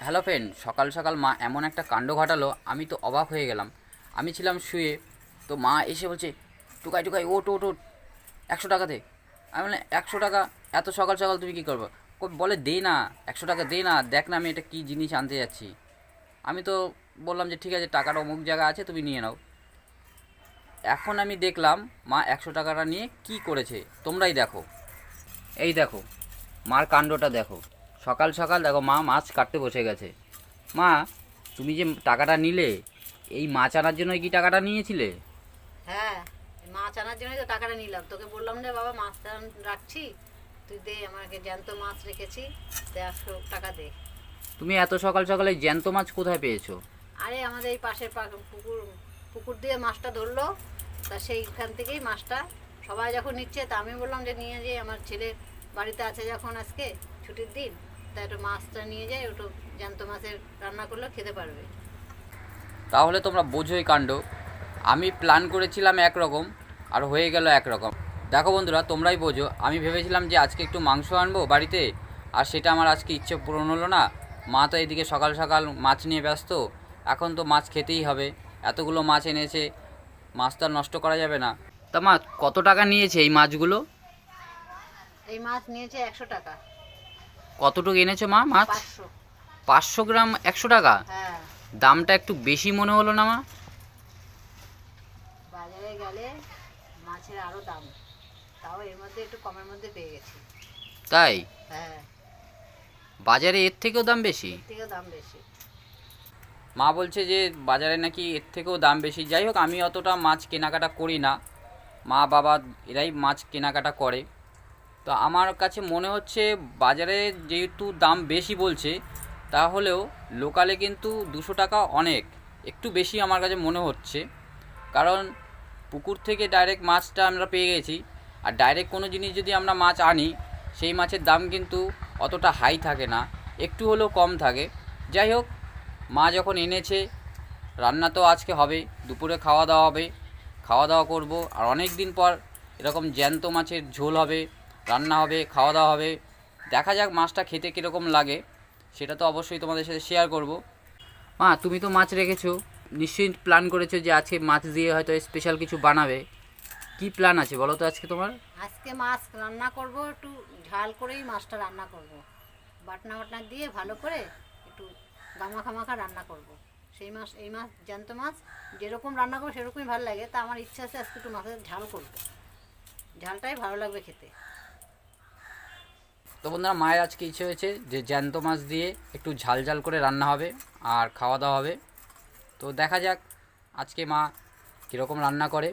Hello friend, সকাল সকাল মা এমন একটা কাণ্ড ঘটালো, আমি তো অবাক হয়ে গেলাম। আমি ছিলাম শুয়ে, তো মা এসে বলছে, টুকাই টুকাই ওট ওট ওট, 100 টাকা দে। আমি বললাম 100 টাকা? এত সকাল সকাল তুমি কী করবো? বলে দে না, 100 টাকা দে না, দেখ না আমি এটা কী জিনিস আনতে যাচ্ছি। আমি তো বললাম যে ঠিক আছে, টাকাটা অমুক জায়গা আছে, তুমি নিয়ে নাও। এখন আমি দেখলাম মা 100 টাকাটা নিয়ে কি করেছে, তোমরাই দেখো। এই দেখো, মার কাণ্ডটা দেখো। সকাল সকাল দেখো মা মাছ কাটতে বসে গেছে। মা, তুমি যে টাকাটা নিলে, এই মাছ আনার জন্যই কি টাকাটা নিয়েছিলে? হ্যাঁ, মাছ আনার জন্যই তো টাকাটা নিলাম। তোকে বললাম যে বাবা মাছ রাখছি, তুই দে, আমাকে জ্যান্ত মাছ রেখেছি, 100 টাকা দে। তুমি এত সকাল সকালে জ্যান্ত মাছ কোথায় পেয়েছো? আরে আমাদের এই পাশের পুকুর পুকুর দিয়ে মাছটা ধরলো, তা সেইখান থেকেই মাছটা সবাই যখন নিচ্ছে, তা আমি বললাম যে নিয়ে যাই, আমার ছেলে বাড়িতে আছে যখন আজকে ছুটির দিন, তা একটু মাছটা নিয়ে যাই, ওটা জ্যান্ত মাছের রান্না করলে খেতে পারবে। তাহলে তোমরা বোঝোই কাণ্ড। আমি প্ল্যান করেছিলাম একরকম, আর হয়ে গেল একরকম। দেখো বন্ধুরা, তোমরাই বোঝো। আমি ভেবেছিলাম যে আজকে একটু মাংস আনবো বাড়িতে, আর সেটা আমার আজকে ইচ্ছে পূরণ হলো না। মা তো এদিকে সকাল সকাল মাছ নিয়ে ব্যস্ত। এখন তো মাছ খেতেই হবে, এতগুলো মাছ এনেছে, মাছ তো আর নষ্ট করা যাবে না। তা মা, কত টাকা নিয়েছে এই মাছগুলো? এই মাছ নিয়েছে 100 টাকা। কতটুকু এনেছো মা মাছ? 500। 500 গ্রাম 100 টাকা? হ্যাঁ, দামটা একটু বেশি মনে হলো না মা? বাজারে গেলে মাছের আরো দাম, তাও এর মধ্যে একটু কমের মধ্যে পেয়ে গেছি। তাই? হ্যাঁ, বাজারে এর থেকেও দাম বেশি? এর থেকেও দাম বেশি। মা বলছে যে বাজারে নাকি এর থেকেও দাম বেশি। যাই হোক, আমি অতটা মাছ কেনাকাটা করি না, মা বাবা এরাই মাছ কেনাকাটা করে। তো আমার কাছে মনে হচ্ছে বাজারে যেহেতু দাম বেশি বলছে, তাহলেও লোকালে কিন্তু 200 টাকা অনেক একটু বেশি আমার কাছে মনে হচ্ছে। কারণ পুকুর থেকে ডাইরেক্ট মাছটা আমরা পেয়ে গেছি, আর ডাইরেক্ট কোনো জিনিস যদি আমরা মাছ আনি, সেই মাছের দাম কিন্তু অতটা হাই থাকে না, একটু হলেও কম থাকে। যাই হোক, মা যখন এনেছে, রান্না তো আজকে হবে, দুপুরে খাওয়া দাওয়া হবে, খাওয়া দাওয়া করব। আর অনেক দিন পর এরকম জ্যান্ত মাছের ঝোল হবে, রান্না হবে, খাওয়া দাওয়া হবে। দেখা যাক মাছটা খেতে কীরকম লাগে, সেটা তো অবশ্যই তোমাদের সাথে শেয়ার করব। মা, তুমি তো মাছ রেখেছো, নিশ্চয়ই প্ল্যান করেছো যে আজকে মাছ দিয়ে হয়তো স্পেশাল কিছু বানাবে। কি প্ল্যান আছে বলো তো আজকে তোমার? আজকে মাছ রান্না করব, একটু ঝাল করেই মাছটা রান্না করব, বাটনা বাটনা দিয়ে ভালো করে একটু গামাখা মাখা রান্না করব। সেই মাছ, এই মাছ জ্যান্ত মাছ যেরকম রান্না করবো সেরকমই ভালো লাগে, তা আমার ইচ্ছা আছে আজকে একটু মাছের ঝাল করব, ঝালটাই ভালো লাগবে খেতে। তো বন্ধুরা, মায়ের আজকে ইচ্ছে হয়েছে যে জ্যান্ত মাছ দিয়ে একটু ঝাল ঝাল করে রান্না হবে আর খাওয়া দাওয়া হবে। তো দেখা যাক আজকে মা কীরকম রান্না করে।